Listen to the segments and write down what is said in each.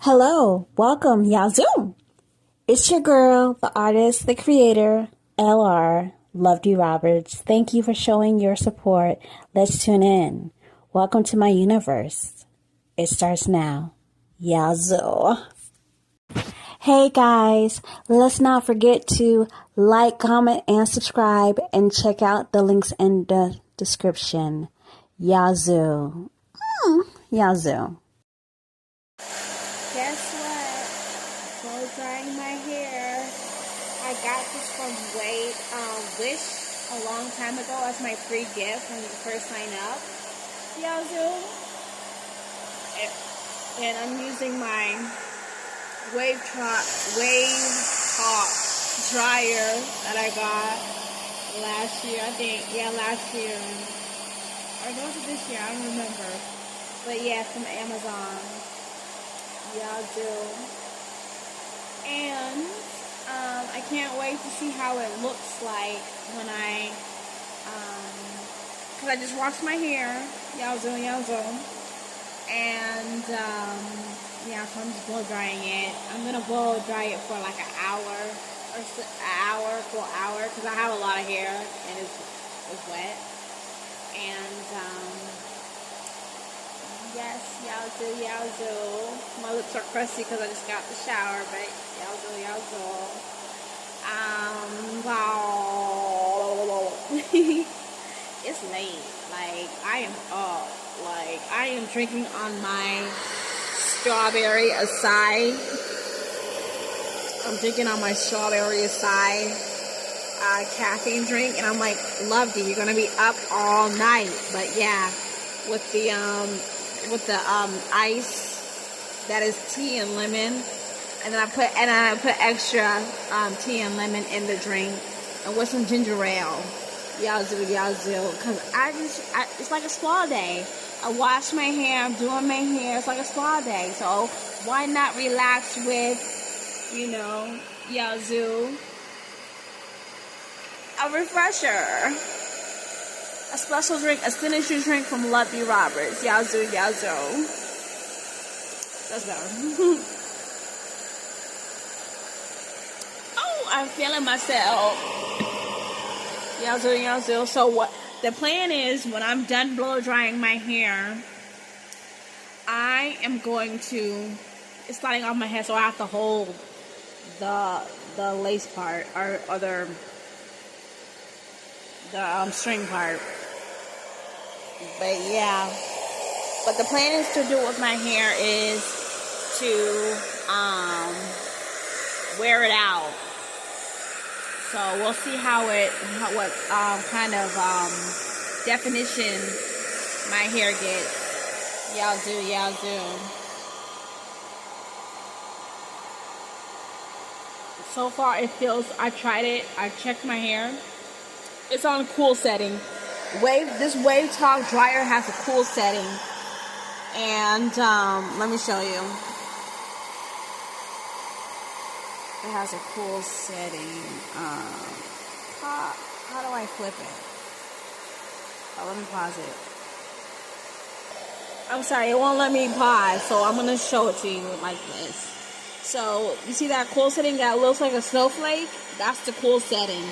Hello, welcome, Yazoo. It's your girl, the artist, the creator, LR, Lovede Roberts. Thank you for showing your support. Let's tune in. Welcome to my universe. It starts now. Yazoo. Hey guys, let's not forget to like, comment, and subscribe, and check out the links in the description. Yazoo. Yazoo. Guess what? Blow drying my hair. I got this from Wish a long time ago as my free gift when you first sign up. Yazoo. And I'm using my wave top dryer that I got last year. I think, last year. Or was it this year? I don't remember. But yeah, from Amazon. Yazoo. And I can't wait to see how it looks like when because I just washed my hair. Yazoo. And so I'm just blow drying it. I'm gonna blow dry it for like an hour or full hour, because I have a lot of hair and it's wet. And yes, Yazoo. My lips are crusty because I just got the shower, but Yazoo. It's late. Like, I am up. Like, I am drinking on my strawberry acai. I'm drinking on my strawberry acai caffeine drink, and I'm like, Lovede, you're gonna be up all night. But yeah, with the ice that is tea and lemon, and then I put extra tea and lemon in the drink, and with some ginger ale. Yazoo, because it's like a spa day. I wash my hair, I'm doing my hair, it's like a spa day, so why not relax with, Yazoo, a refresher, a special drink, a signature drink from Lovede Roberts. Yazoo. That's better. Oh, I'm feeling myself. Yazoo. So what the plan is, when I'm done blow drying my hair, I am going to, it's starting off my head, so I have to hold the lace part or the string part. But yeah, but the plan is to do it with my hair is to wear it out. So we'll see what kind of definition my hair gets. Yazoo. So far it feels, I tried it, I checked my hair. It's on cool setting. This wave top dryer has a cool setting. And let me show you. It has a cool setting. How do I flip it? Oh, let me pause it. I'm sorry, it won't let me pause, so I'm gonna show it to you like this. So you see that cool setting that looks like a snowflake? That's the cool setting.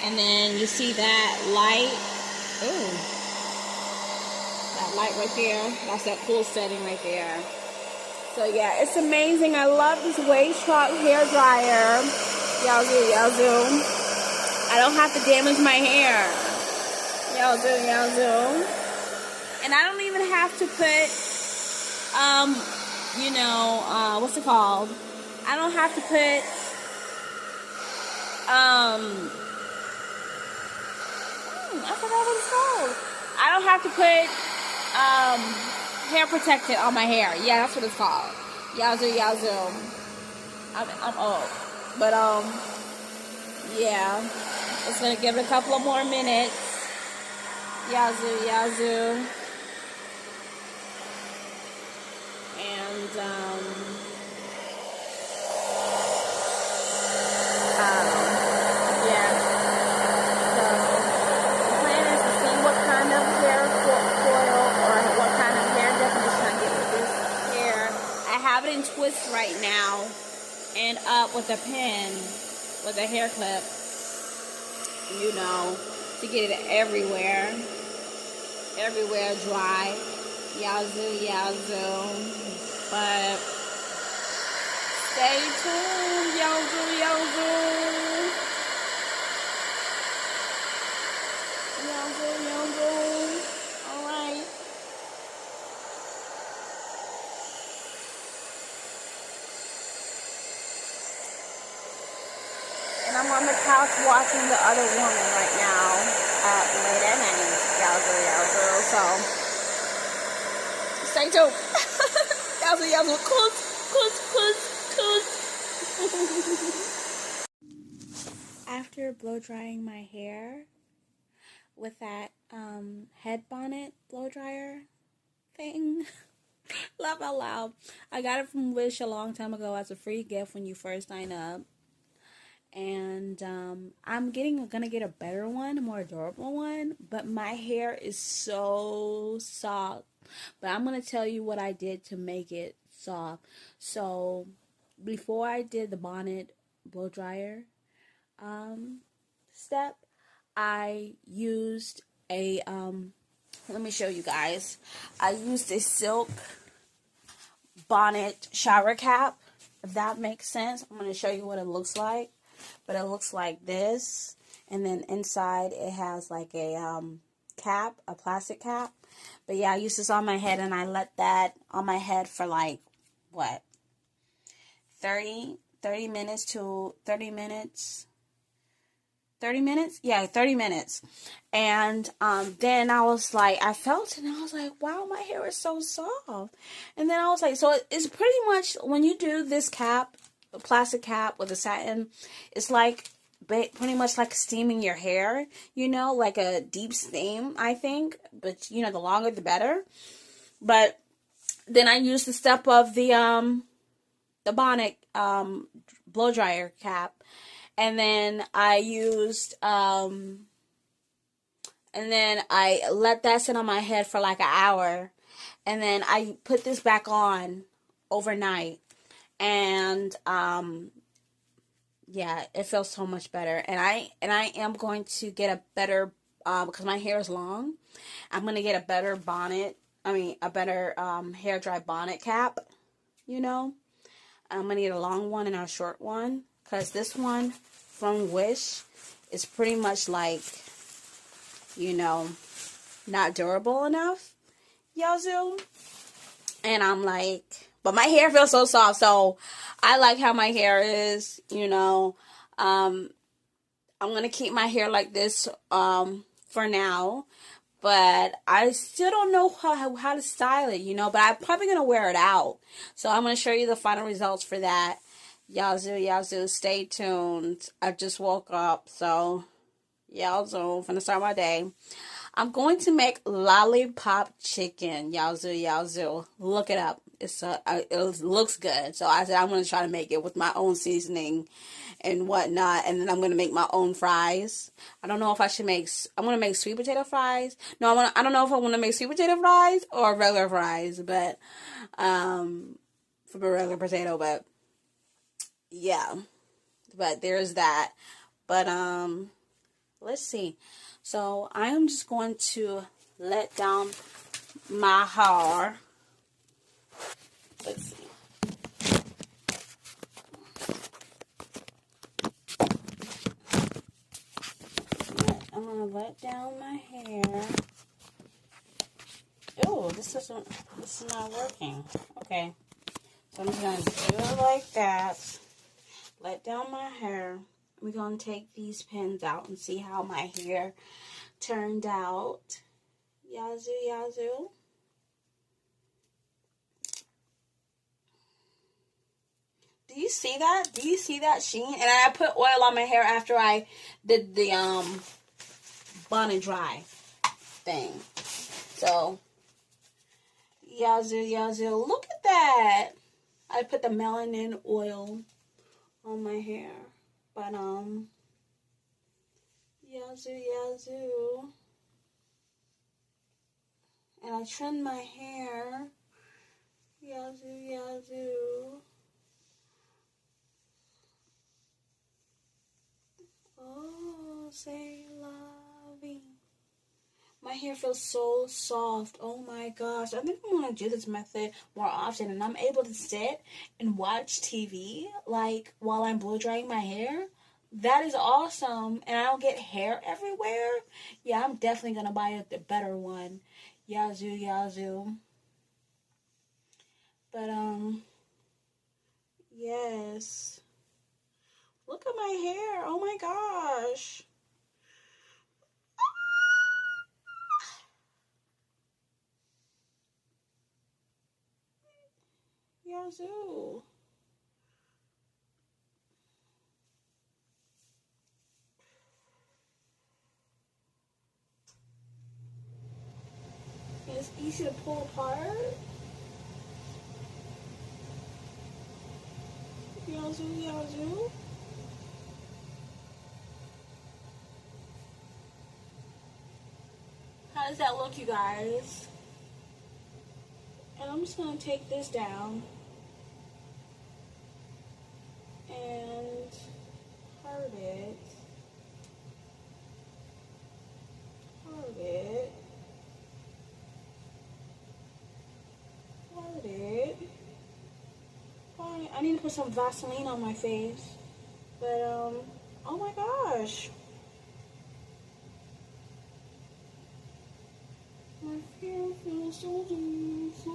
And then you see that light. Ooh. That light right there. That's that cool setting right there. So yeah, it's amazing. I love this wave top hair dryer. Yazoo. I don't have to damage my hair. Yazoo. And I don't even have to put, what's it called? I don't have to put, I forgot what it's called. I don't have to put, hair protectant on my hair. Yeah, that's what it's called. Yazoo. I'm old. But, yeah. It's gonna give it a couple of more minutes. Yazoo. And, yeah. So, the plan is to see what kind of hair coil or what kind of hair definition I get with this hair. I have it in twists right now and up with a pin, with a hair clip, you know, to get it everywhere dry. Yazoo. But stay tuned, yazoo. Alright. And I'm on the couch watching the other woman right now late at night. Yazoo. So stay tuned. Yazoo. Kuss. After blow drying my hair with that head bonnet blow dryer thing, laugh out loud. I got it from Wish a long time ago as a free gift when you first sign up. And I'm gonna get a better one, a more durable one, but my hair is so soft. But I'm gonna tell you what I did to make it soft. So before I did the bonnet blow dryer step, I used a let me show you guys. I used a silk bonnet shower cap, if that makes sense. I'm going to show you what it looks like. But it looks like this, and then inside it has like a cap, a plastic cap. But yeah, I used this on my head, and I let that on my head for like, what, 30 minutes to 30 minutes? 30 minutes? Yeah, 30 minutes. And then I was like, I felt it, and I was like, wow, my hair is so soft. And then I was like, so it's pretty much, when you do this cap, a plastic cap with a satin, it's like pretty much like steaming your hair, you know, like a deep steam, I think. But, you know, the longer the better. But then I used the step of the bonnet blow dryer cap. And then I used, and then I let that sit on my head for like an hour. And then I put this back on overnight. And, yeah, it feels so much better. And I am going to get a better, because my hair is long, I'm going to get a better a better, hair dry bonnet cap, you know. I'm going to get a long one and a short one. Because this one from Wish is pretty much like, you know, not durable enough. Yazoo. And I'm like, but my hair feels so soft. So I like how my hair is, you know. I'm going to keep my hair like this for now. But I still don't know how to style it, you know. But I'm probably going to wear it out. So I'm going to show you the final results for that. Yazoo, stay tuned. I just woke up, so yazoo, finna start my day. I'm going to make lollipop chicken. Yazoo. Look it up. It looks good. So I said I'm going to try to make it with my own seasoning and whatnot, and then I'm going to make my own fries. I don't know if I should I'm going to make sweet potato fries. No, I don't know if I want to make sweet potato fries or regular fries, but for the regular potato, but yeah, but there's that. But let's see. So I am just going to let down my hair. Let's see. I'm gonna let down my hair. Oh, this is not working. Okay, so I'm just gonna do it like that. Let down my hair. We're going to take these pins out and see how my hair turned out. Yazoo. Do you see that? Do you see that sheen? And I put oil on my hair after I did the bonnet dry thing. So, yazoo. Look at that. I put the melanin oil on my hair, but yazoo, and I trimmed my hair, yazoo, hair feels so soft. Oh my gosh. I think I'm going to do this method more often, and I'm able to sit and watch TV like while I'm blow drying my hair. That is awesome. And I don't get hair everywhere. Yeah, I'm definitely going to buy the better one. Yazoo, yazoo. But, yes. Look at my hair. Oh my gosh. Yazoo. It's easy to pull apart. Yazoo, yazoo. How does that look, you guys? And I'm just going to take this down and part it. Part it. Part it. Part it. I need to put some Vaseline on my face. But, oh my gosh. My hair feels so good, so.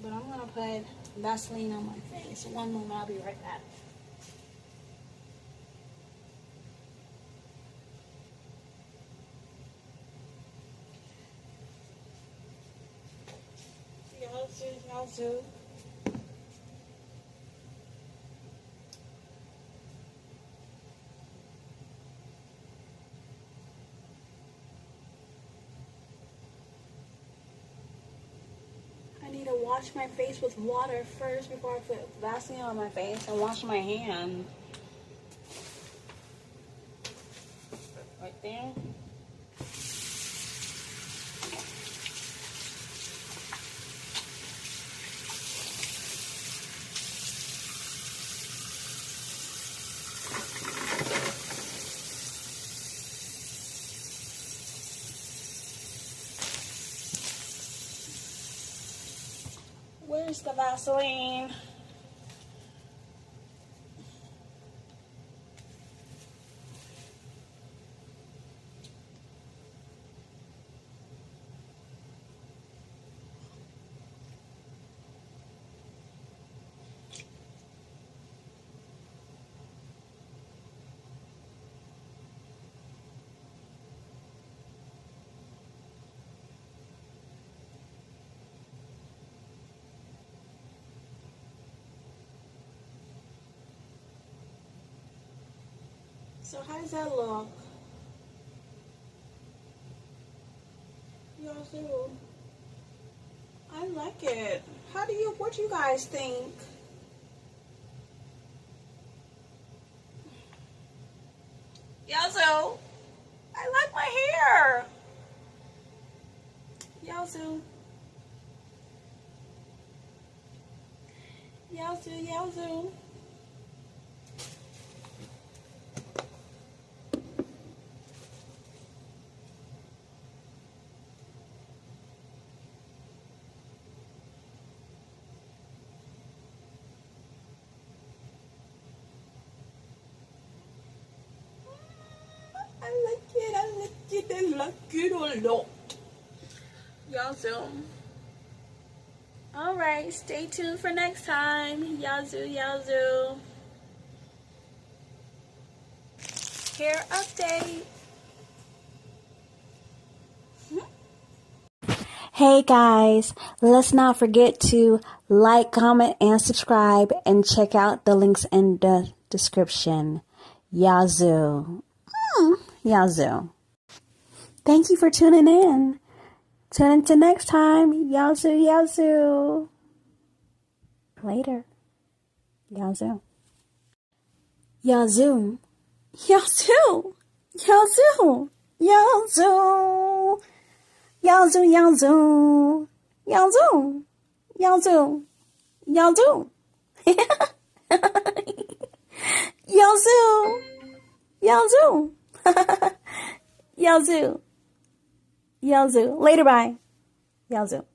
But I'm gonna put Vaseline on my face. One moment, I'll be right back. Yazoo. I need to wash my face with water first before I put Vaseline on my face and wash my hand. Right there. Where's the Vaseline? So how does that look? Y'all too. I like it. What do you guys think? Yazoo, I like my hair. Yazoo. Yazoo. I like it a lot. Yazoo. Alright, stay tuned for next time. Yazoo. Hair update. Hey guys, let's not forget to like, comment, and subscribe, and check out the links in the description. Yazoo. Yazoo. Thank you for tuning in. Tune in to next time. Yazoo. Later. Yazoo. Yazoo. Yazoo. Y'all zoom. Y'all zoom. Y'all zoom. Y'all zoom. Y'all zoom. Y'all zoom. Y'all zoom. Later, bye. Y'all zoom.